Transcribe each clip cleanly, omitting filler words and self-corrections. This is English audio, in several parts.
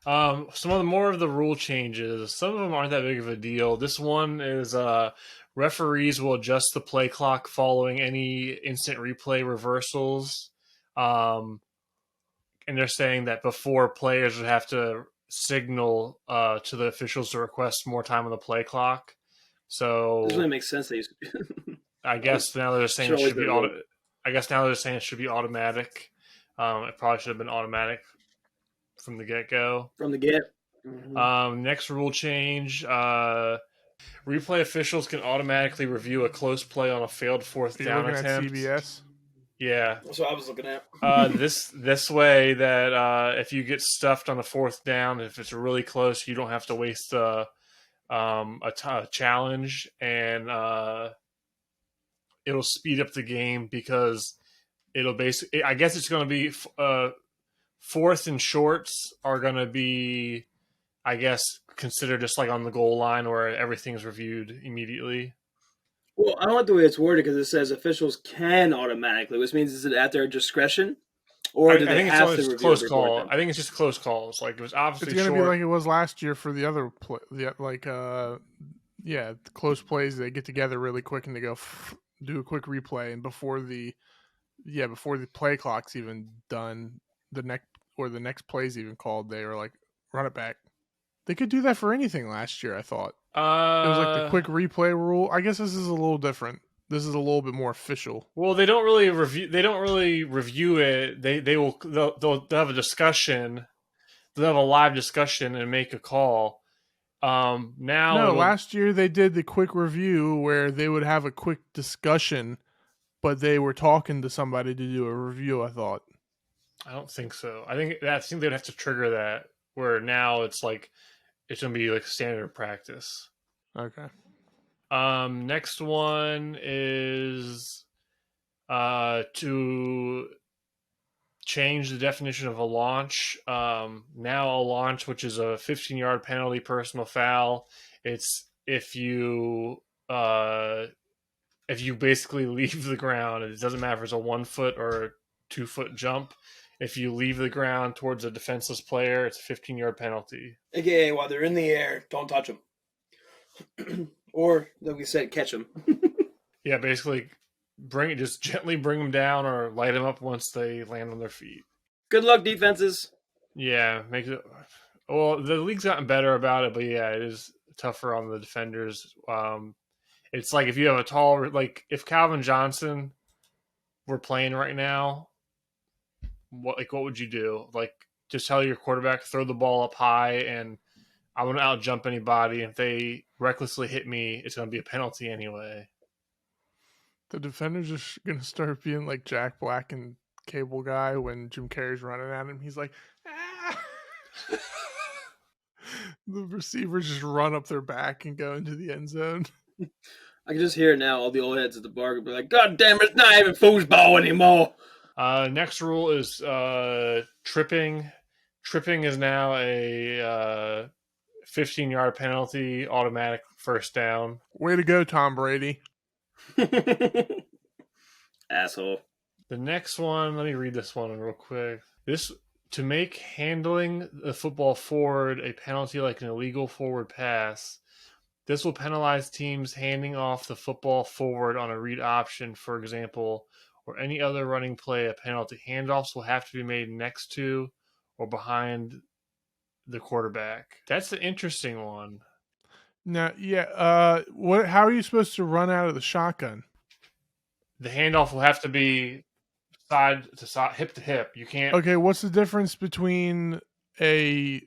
Some of the more of the rule changes. Some of them aren't that big of a deal. This one is referees will adjust the play clock following any instant replay reversals. Um, and they're saying that before players would have to signal to the officials to request more time on the play clock. This So really makes sense. I Always guess now they're saying should it always should been be a rule I guess now they're saying it should be automatic. It probably should have been automatic from the get go. from the get. Mm-hmm. Next rule change: replay officials can automatically review a close play on a failed fourth Are you down looking at attempt. CBS? Yeah. That's what I was looking at. This way that if you get stuffed on a fourth down, if it's really close, you don't have to waste a challenge, and it'll speed up the game because it'll basically. I guess it's going to be fourth and shorts are going to be, I guess, considered just like on the goal line where everything's reviewed immediately. Well, I don't like the way it's worded because it says officials can automatically, which means is it at their discretion, or do they have to review close every call. board? I think it's just close calls. Like it was obviously It's going to short. be like it was last year for the other the close plays. They get together really quick and they go do a quick replay, and before the play clock's even done, the next play's even called, they were like, run it back. They could do that for anything last year, I thought. It was like the quick replay rule. I guess this is a little different. This is a little bit more official. Well, they don't really review it. They'll have a discussion. They'll have a live discussion and make a call. Last year they did the quick review where they would have a quick discussion, but they were talking to somebody to do a review. I thought. I don't think so. I think they'd have to trigger that. Where now it's like it's gonna be like standard practice. Okay. Next one is to change the definition of a launch. Now a launch, which is a 15-yard penalty, personal foul. It's if you basically leave the ground. It doesn't matter if it's a 1 foot or a 2 foot jump. If you leave the ground towards a defenseless player, it's a 15-yard penalty. AKA, while they're in the air, don't touch them. Or, like we said, catch them. Yeah, basically, just gently bring them down or light them up once they land on their feet. Good luck, defenses. Yeah, well, the league's gotten better about it, but yeah, it is tougher on the defenders. It's like if you have a tall, like if Calvin Johnson were playing right now, what would you do? Like, just tell your quarterback, throw the ball up high, and I want to out jump anybody. If they recklessly hit me, it's going to be a penalty anyway. The defenders are going to start being like Jack Black and Cable Guy when Jim Carrey's running at him. He's like, ah! The receivers just run up their back and go into the end zone. I can just hear it now. All the old heads at the bar will be like, God damn it, it's not even foosball anymore. Next rule is tripping. Tripping is now a 15-yard penalty, automatic first down. Way to go, Tom Brady. Asshole. The next one, let me read this one real quick. This to make handling the football forward a penalty like an illegal forward pass. This will penalize teams handing off the football forward on a read option, for example, or any other running play. A penalty handoffs will have to be made next to or behind the quarterback. That's an interesting one. Now, yeah. How are you supposed to run out of the shotgun? The handoff will have to be side to side, hip to hip. You can't. Okay, what's the difference between a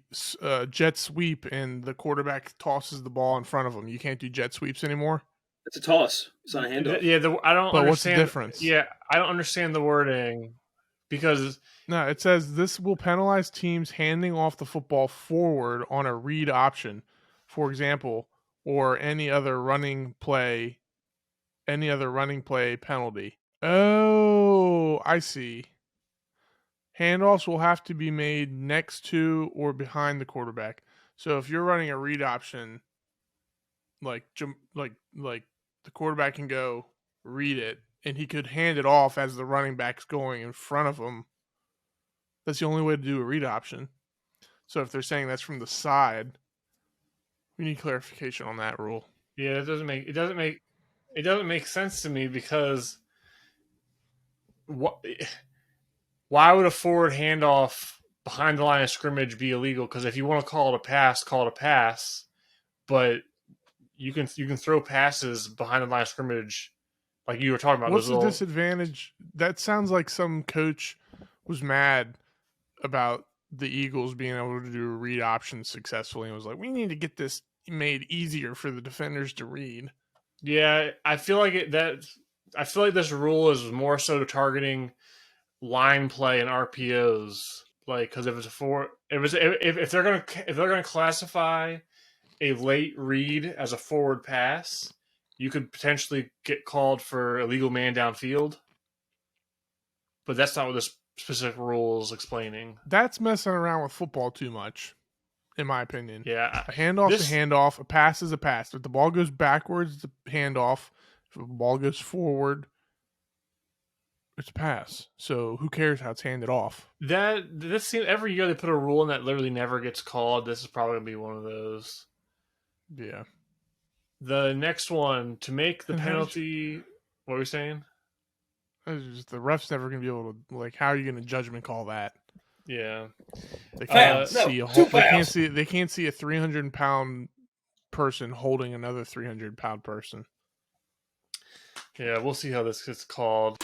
jet sweep and the quarterback tosses the ball in front of him? You can't do jet sweeps anymore. It's a toss. It's not a handoff. Yeah, I don't. But understand, what's the difference? Yeah, I don't understand the wording because no, it says this will penalize teams handing off the football forward on a read option, for example, or any other running play penalty. Oh, I see. Handoffs will have to be made next to or behind the quarterback. So if you're running a read option, like the quarterback can go read it, and he could hand it off as the running back's going in front of him. That's the only way to do a read option. So if they're saying that's from the side, we need clarification on that rule. Yeah, it doesn't make sense to me because why would a forward handoff behind the line of scrimmage be illegal? Because if you want to call it a pass, call it a pass. But you can throw passes behind the line of scrimmage, like you were talking about. What's the disadvantage? That sounds like some coach was mad about the Eagles being able to do read options successfully and was like, we need to get this made easier for the defenders to read. Yeah, I feel like this rule is more so targeting line play and RPOs. Like, because if they're gonna classify a late read as a forward pass, you could potentially get called for illegal man downfield. But that's not what this specific rule is explaining. That's messing around with football too much, in my opinion. Yeah. A handoff is a handoff. A pass is a pass. If the ball goes backwards, it's a handoff. If the ball goes forward, it's a pass. So who cares how it's handed off? This seems every year they put a rule in that literally never gets called. This is probably gonna be one of those. Yeah. The next one, to make the penalty. What were we saying? Just, the ref's never gonna be able to, like, how are you gonna judgment call that? Yeah. They can't see a whole, they can't see a 300-pound person holding another 300-pound person. Yeah, we'll see how this gets called.